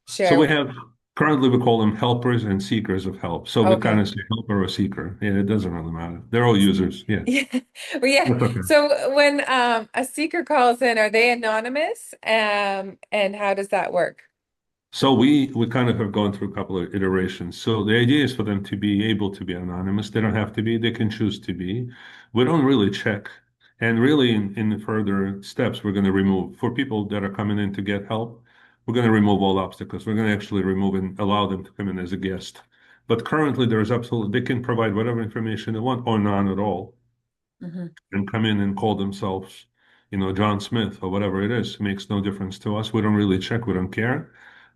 So we share? have currently we call them helpers and seekers of help. So we kind Okay. of say helper or seeker. Yeah, it doesn't really matter. They're all users. Yeah, Yeah. Well, yeah. that's okay. So when a seeker calls in, are they anonymous? And how does that work? So we kind of have gone through a couple of iterations. So the idea is for them to be able to be anonymous. They don't have to be. They can choose to be. We don't really check. And really, in the further steps, we're going to remove for people that are coming in to get help. We're going to remove all obstacles. We're going to actually remove and allow them to come in as a guest. But currently, there is absolutely they can provide whatever information they want or none at all, Hmm. and come in and call themselves, John Smith or whatever it is. It makes no difference to us. We don't really check. We don't care.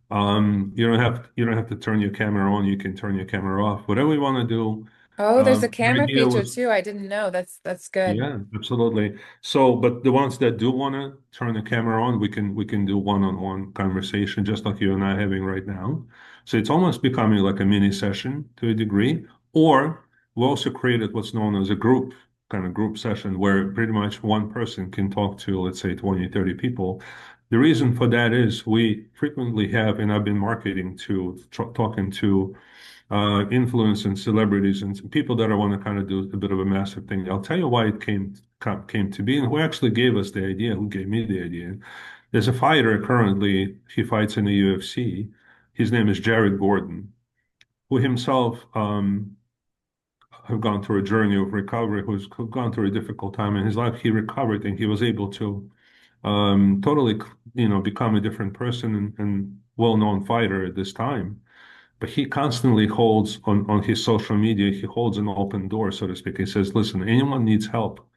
You don't have to turn your camera on. You can turn your camera off. Whatever you want to do. Oh, there's a The camera idea feature was, too. I didn't know. That's good. yeah, absolutely. So, but the ones that do want to turn the camera on, we can do one-on-one conversation, just like you and I are having right now. So it's almost becoming like a mini session to a degree. Or we also created what's known as a group session where pretty much one person can talk to, let's say, 20, 30 people. The reason for that is we frequently have, and I've been marketing to talking to influence and celebrities and people that I want to kind of do a bit of a massive thing. I'll tell you why it came to be and who actually gave us the idea, who gave me the idea. There's a fighter currently, he fights in the UFC. His name is Jared Gordon, who himself have gone through a journey of recovery, who's gone through a difficult time in his life. He recovered and he was able to totally, become a different person and well-known fighter at this time. But he constantly holds on his social media, he holds an open door, so to speak. He says, listen, anyone needs help,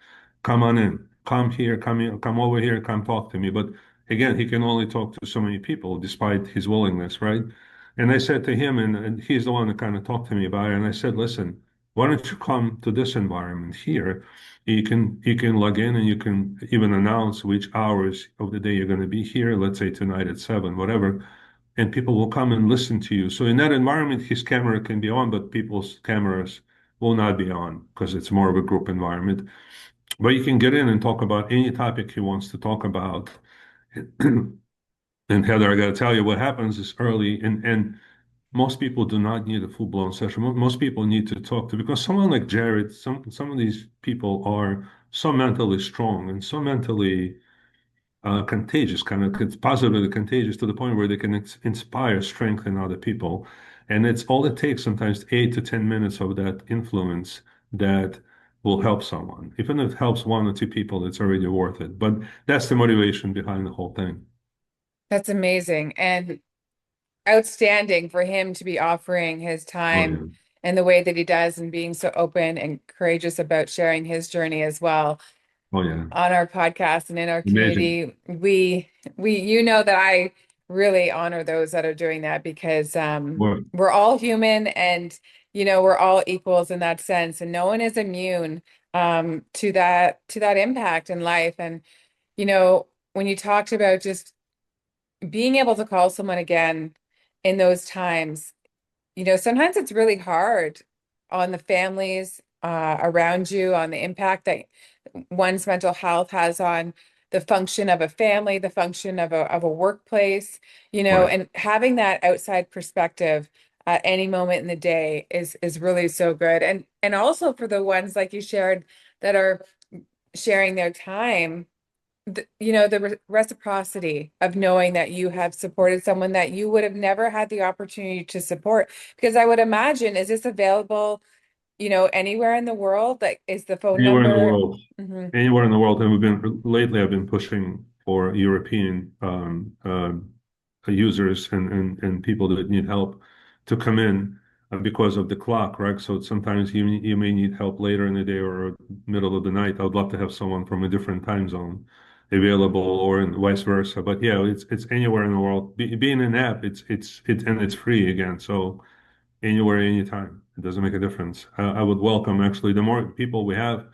come on in, come here, come here, come over here, come talk to me. But again, he can only talk to so many people despite his willingness, right? And I said to him, and he's the one that kind of talked to me about it. And I said, listen, why don't you come to this environment here? You can log in and you can even announce which hours of the day you're going to be here. Let's say tonight at 7, whatever, and people will come and listen to you. So in that environment, his camera can be on, but people's cameras will not be on because it's more of a group environment. But you can get in and talk about any topic he wants to talk about. And Heather, I got to tell you, what happens is early, and most people do not need a full-blown session. Most people need to talk to because someone like Jared, some of these people are so mentally strong and so mentally contagious, kind of it's positively contagious to the point where they can inspire strength in other people. And it's all it takes sometimes 8 to 10 minutes of that influence that will help someone. Even if it helps one or two people, it's already worth it. But that's the motivation behind the whole thing. That's amazing and outstanding for him to be offering his Oh time yeah. in the way that he does and being so open and courageous about sharing his journey as well Oh yeah. on our podcast and in our Amazing. community. You know that I really honor those that are doing that because Well, we're all human and we're all equals in that sense and no one is immune to that impact in life. And when you talked about just being able to call someone again in those times, sometimes it's really hard on the families around you, on the impact that one's mental health has on the function of a family, the function of a workplace, right. and having that outside perspective at any moment in the day is really so good. And also for the ones like you shared that are sharing their time, the reciprocity of knowing that you have supported someone that you would have never had the opportunity to support. Because I would imagine, is this available, anywhere in the world? Like, is the phone Anywhere in the number? world. Hmm. Anywhere in the world. And I've been pushing for European users and people that need help to come in because of the clock, right? So sometimes you may need help later in the day or middle of the night. I would love to have someone from a different time zone available or vice versa. But yeah, it's anywhere in the world. Being an app, it's free again. So anywhere, anytime. It doesn't make a difference. I would welcome actually the more people we have.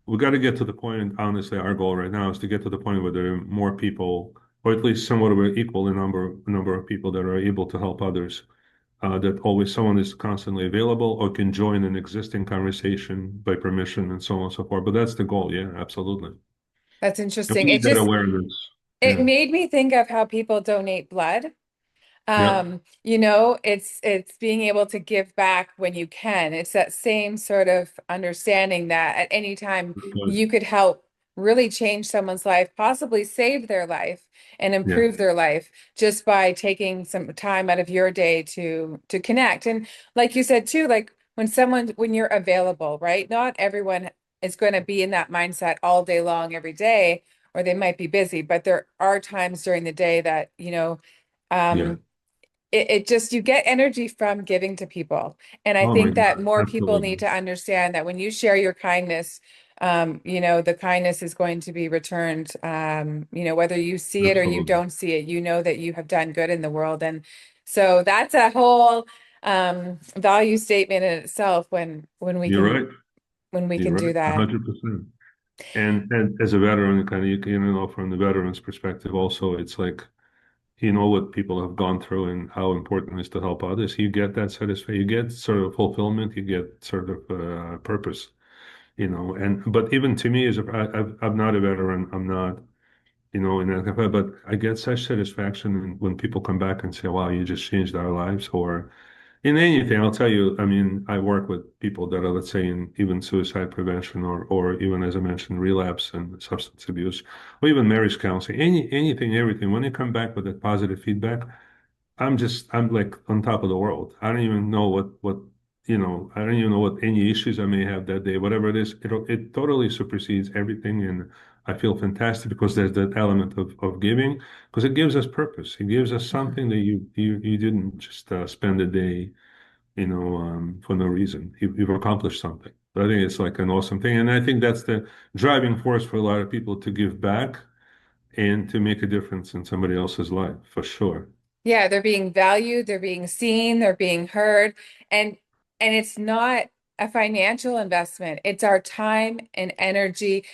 We got to get to the point, honestly, our goal right now is to get to the point where there are more people, or at least somewhat of an equal in number of people that are able to help others. That always someone is constantly available or can join an existing conversation by permission and so on and so forth. But that's the goal. Yeah, absolutely. That's And we interesting. need that awareness. It Yeah. made me think of how people donate blood. Yeah. It's being able to give back when you can. It's that same sort of understanding that at any time Good. you could help really change someone's life, possibly save their life and Yeah. improve their life just by taking some time out of your day to connect. And like you said too, like when you're available, right? Not everyone is going to be in that mindset all day long every day, or they might be busy, but there are times during the day that, Yeah. um, it just you get energy from giving to people. And I Oh my think that God. more people need Absolutely. to understand that when you share your kindness, the kindness is going to be returned. Whether you see it or you Absolutely. don't see it, you know that you have done good in the world. And so that's a whole value statement in itself when we You're can right. when we You're can right. do that. 100%. And as a veteran, kind of, from the veteran's perspective, also, it's like, what people have gone through and how important it is to help others. You get that satisfaction, you get sort of fulfillment, you get sort of purpose, but even to me, I'm not a veteran, I'm not, in that, but I get such satisfaction when people come back and say, wow, you just changed our lives, or in anything. I'll tell you, I mean, I work with people that are, let's say, in even suicide prevention, or even, as I mentioned, relapse and substance abuse, or even marriage counseling, anything, everything. When they come back with that positive feedback, I'm like on top of the world. I don't even know I don't even know what any issues I may have that day, whatever it is, it totally supersedes everything. And I feel fantastic because there's that element of giving, because it gives us purpose. It gives us Mhm. something that you didn't just spend a day, for no reason. You've accomplished something. So I think it's like an awesome thing. And I think that's the driving force for a lot of people to give back and to make a difference in somebody else's life, for sure. Yeah, they're being valued, they're being seen, they're being heard, and it's not a financial investment. It's our time and energy.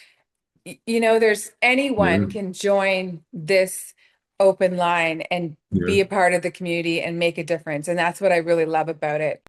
There's anyone Yeah. can join this open line and Yeah. be a part of the community and make a difference. And that's what I really love about it.